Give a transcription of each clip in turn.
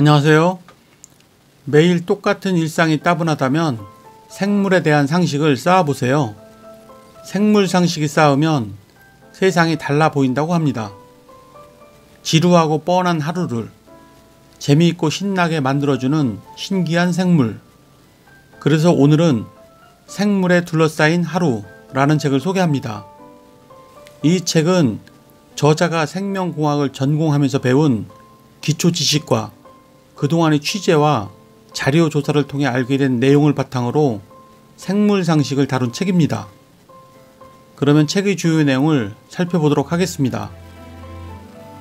안녕하세요. 매일 똑같은 일상이 따분하다면 생물에 대한 상식을 쌓아보세요. 생물 상식이 쌓으면 세상이 달라 보인다고 합니다. 지루하고 뻔한 하루를 재미있고 신나게 만들어주는 신기한 생물. 그래서 오늘은 생물에 둘러싸인 하루라는 책을 소개합니다. 이 책은 저자가 생명공학을 전공하면서 배운 기초 지식과 그동안의 취재와 자료 조사를 통해 알게 된 내용을 바탕으로 생물 상식을 다룬 책입니다. 그러면 책의 주요 내용을 살펴보도록 하겠습니다.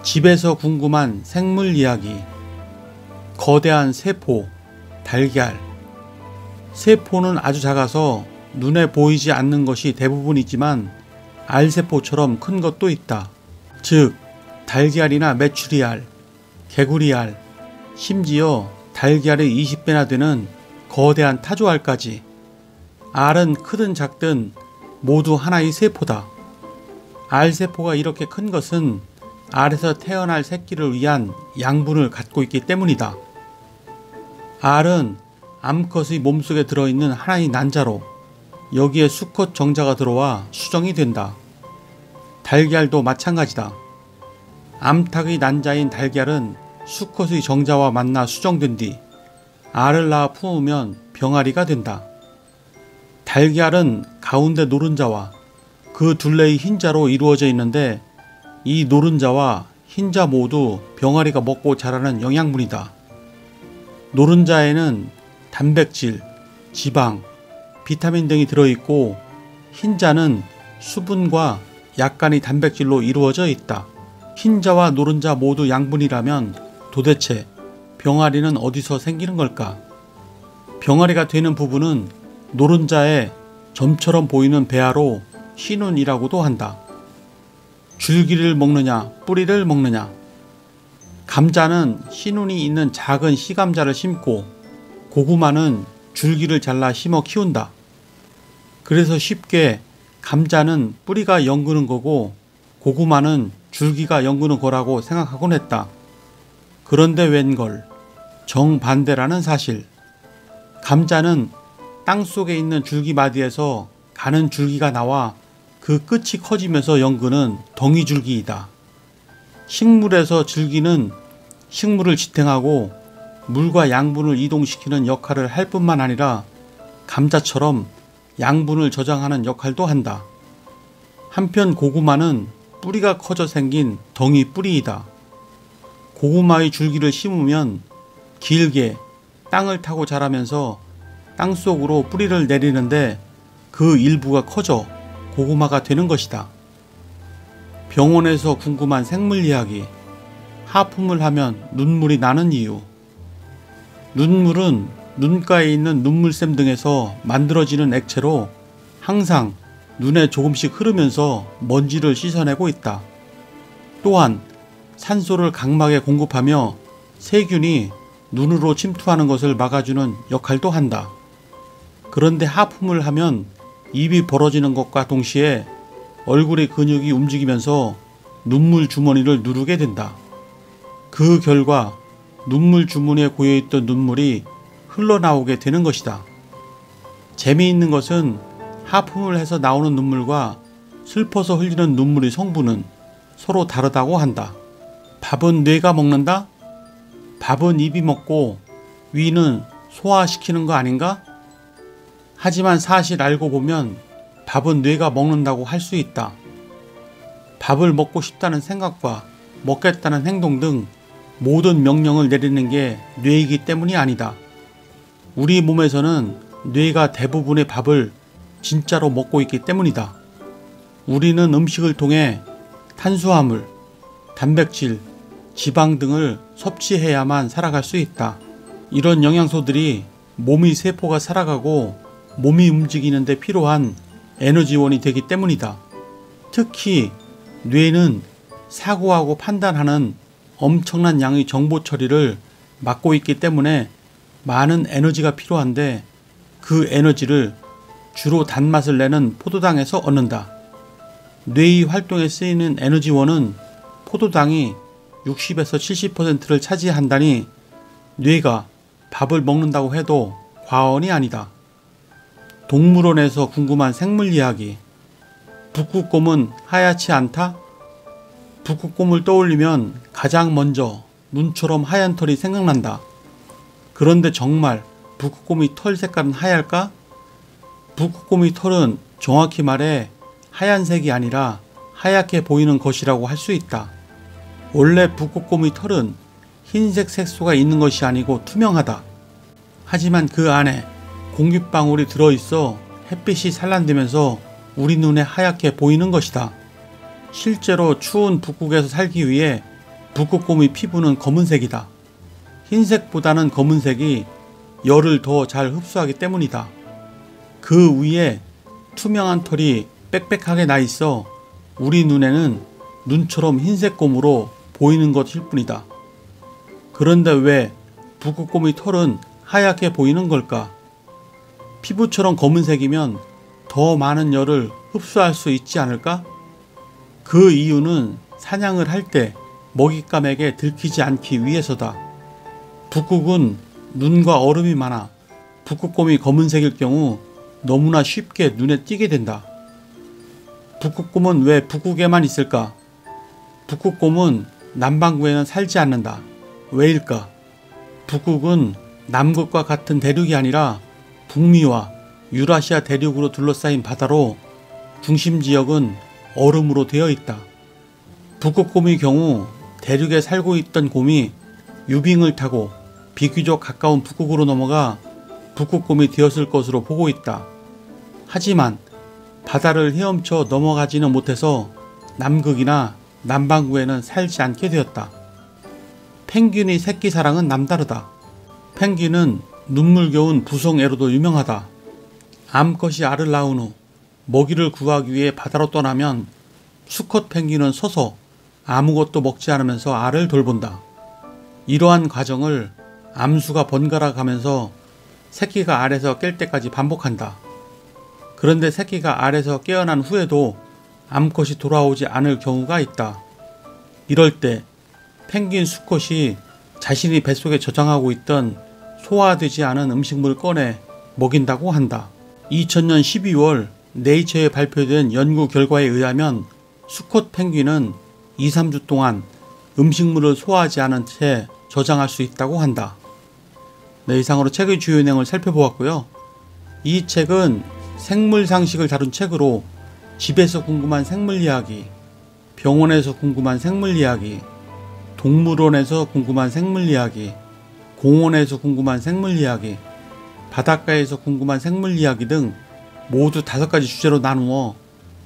집에서 궁금한 생물 이야기. 거대한 세포, 달걀. 세포는 아주 작아서 눈에 보이지 않는 것이 대부분이지만 알세포처럼 큰 것도 있다. 즉, 달걀이나 메추리알, 개구리알, 심지어 달걀의 20배나 되는 거대한 타조알까지. 알은 크든 작든 모두 하나의 세포다. 알세포가 이렇게 큰 것은 알에서 태어날 새끼를 위한 양분을 갖고 있기 때문이다. 알은 암컷의 몸속에 들어있는 하나의 난자로 여기에 수컷 정자가 들어와 수정이 된다. 달걀도 마찬가지다. 암탉의 난자인 달걀은 수컷의 정자와 만나 수정된 뒤 알을 낳아 품으면 병아리가 된다. 달걀은 가운데 노른자와 그 둘레의 흰자로 이루어져 있는데 이 노른자와 흰자 모두 병아리가 먹고 자라는 영양분이다. 노른자에는 단백질, 지방, 비타민 등이 들어있고 흰자는 수분과 약간의 단백질로 이루어져 있다. 흰자와 노른자 모두 양분이라면 도대체 병아리는 어디서 생기는 걸까? 병아리가 되는 부분은 노른자의 점처럼 보이는 배아로 신운이라고도 한다. 줄기를 먹느냐, 뿌리를 먹느냐. 감자는 신운이 있는 작은 씨감자를 심고 고구마는 줄기를 잘라 심어 키운다. 그래서 쉽게 감자는 뿌리가 연구는 거고 고구마는 줄기가 연구는 거라고 생각하곤 했다. 그런데 웬걸 정반대라는 사실. 감자는 땅속에 있는 줄기마디에서 가는 줄기가 나와 그 끝이 커지면서 연구는 덩이줄기이다. 식물에서 줄기는 식물을 지탱하고 물과 양분을 이동시키는 역할을 할 뿐만 아니라 감자처럼 양분을 저장하는 역할도 한다. 한편 고구마는 뿌리가 커져 생긴 덩이 뿌리이다. 고구마의 줄기를 심으면 길게 땅을 타고 자라면서 땅속으로 뿌리를 내리는데 그 일부가 커져 고구마가 되는 것이다. 병원에서 궁금한 생물 이야기. 하품을 하면 눈물이 나는 이유. 눈물은 눈가에 있는 눈물샘 등에서 만들어지는 액체로 항상 눈에 조금씩 흐르면서 먼지를 씻어내고 있다. 또한 산소를 각막에 공급하며 세균이 눈으로 침투하는 것을 막아주는 역할도 한다. 그런데 하품을 하면 입이 벌어지는 것과 동시에 얼굴의 근육이 움직이면서 눈물 주머니를 누르게 된다. 그 결과 눈물 주머니에 고여있던 눈물이 흘러나오게 되는 것이다. 재미있는 것은 하품을 해서 나오는 눈물과 슬퍼서 흘리는 눈물의 성분은 서로 다르다고 한다. 밥은 뇌가 먹는다? 밥은 입이 먹고 위는 소화시키는 거 아닌가? 하지만 사실 알고 보면 밥은 뇌가 먹는다고 할 수 있다. 밥을 먹고 싶다는 생각과 먹겠다는 행동 등 모든 명령을 내리는 게 뇌이기 때문이 아니다. 우리 몸에서는 뇌가 대부분의 밥을 진짜로 먹고 있기 때문이다. 우리는 음식을 통해 탄수화물, 단백질, 지방 등을 섭취해야만 살아갈 수 있다. 이런 영양소들이 몸의 세포가 살아가고 몸이 움직이는 데 필요한 에너지원이 되기 때문이다. 특히 뇌는 사고하고 판단하는 엄청난 양의 정보 처리를 맡고 있기 때문에 많은 에너지가 필요한데 그 에너지를 주로 단맛을 내는 포도당에서 얻는다. 뇌의 활동에 쓰이는 에너지원은 포도당이 60에서 70%를 차지한다니 뇌가 밥을 먹는다고 해도 과언이 아니다. 동물원에서 궁금한 생물 이야기. 북극곰은 하얗지 않다? 북극곰을 떠올리면 가장 먼저 눈처럼 하얀 털이 생각난다. 그런데 정말 북극곰의 털 색깔은 하얄까? 북극곰의 털은 정확히 말해 하얀색이 아니라 하얗게 보이는 것이라고 할 수 있다. 원래 북극곰의 털은 흰색 색소가 있는 것이 아니고 투명하다. 하지만 그 안에 공기방울이 들어있어 햇빛이 산란되면서 우리 눈에 하얗게 보이는 것이다. 실제로 추운 북극에서 살기 위해 북극곰의 피부는 검은색이다. 흰색보다는 검은색이 열을 더 잘 흡수하기 때문이다. 그 위에 투명한 털이 빽빽하게 나 있어 우리 눈에는 눈처럼 흰색 곰으로 보이는 것일 뿐이다. 그런데 왜 북극곰의 털은 하얗게 보이는 걸까? 피부처럼 검은색이면 더 많은 열을 흡수할 수 있지 않을까? 그 이유는 사냥을 할 때 먹잇감에게 들키지 않기 위해서다. 북극은 눈과 얼음이 많아 북극곰이 검은색일 경우 너무나 쉽게 눈에 띄게 된다. 북극곰은 왜 북극에만 있을까? 북극곰은 남반구에는 살지 않는다. 왜일까? 북극은 남극과 같은 대륙이 아니라 북미와 유라시아 대륙으로 둘러싸인 바다로 중심 지역은 얼음으로 되어 있다. 북극곰의 경우 대륙에 살고 있던 곰이 유빙을 타고 비교적 가까운 북극으로 넘어가 북극곰이 되었을 것으로 보고 있다. 하지만 바다를 헤엄쳐 넘어가지는 못해서 남극이나 남반구에는 살지 않게 되었다. 펭귄의 새끼 사랑은 남다르다. 펭귄은 눈물겨운 부성애로도 유명하다. 암컷이 알을 낳은 후 먹이를 구하기 위해 바다로 떠나면 수컷 펭귄은 서서 아무것도 먹지 않으면서 알을 돌본다. 이러한 과정을 암수가 번갈아 가면서 새끼가 알에서 깰 때까지 반복한다. 그런데 새끼가 알에서 깨어난 후에도 암컷이 돌아오지 않을 경우가 있다. 이럴 때 펭귄 수컷이 자신이 뱃속에 저장하고 있던 소화되지 않은 음식물을 꺼내 먹인다고 한다. 2000년 12월 네이처에 발표된 연구 결과에 의하면 수컷 펭귄은 2-3주 동안 음식물을 소화하지 않은 채 저장할 수 있다고 한다. 네, 이상으로 책의 주요 내용을 살펴보았고요. 이 책은 생물 상식을 다룬 책으로 집에서 궁금한 생물 이야기, 병원에서 궁금한 생물 이야기, 동물원에서 궁금한 생물 이야기, 공원에서 궁금한 생물 이야기, 바닷가에서 궁금한 생물 이야기 등 모두 5가지 주제로 나누어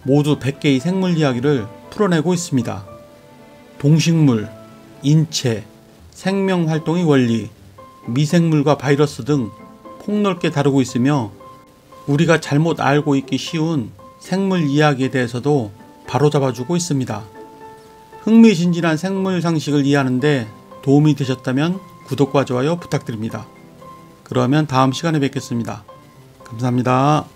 모두 100개의 생물 이야기를 풀어내고 있습니다. 동식물, 인체, 생명활동의 원리, 미생물과 바이러스 등 폭넓게 다루고 있으며 우리가 잘못 알고 있기 쉬운 생물 이야기에 대해서도 바로잡아주고 있습니다. 흥미진진한 생물 상식을 이해하는 데 도움이 되셨다면 구독과 좋아요 부탁드립니다. 그러면 다음 시간에 뵙겠습니다. 감사합니다.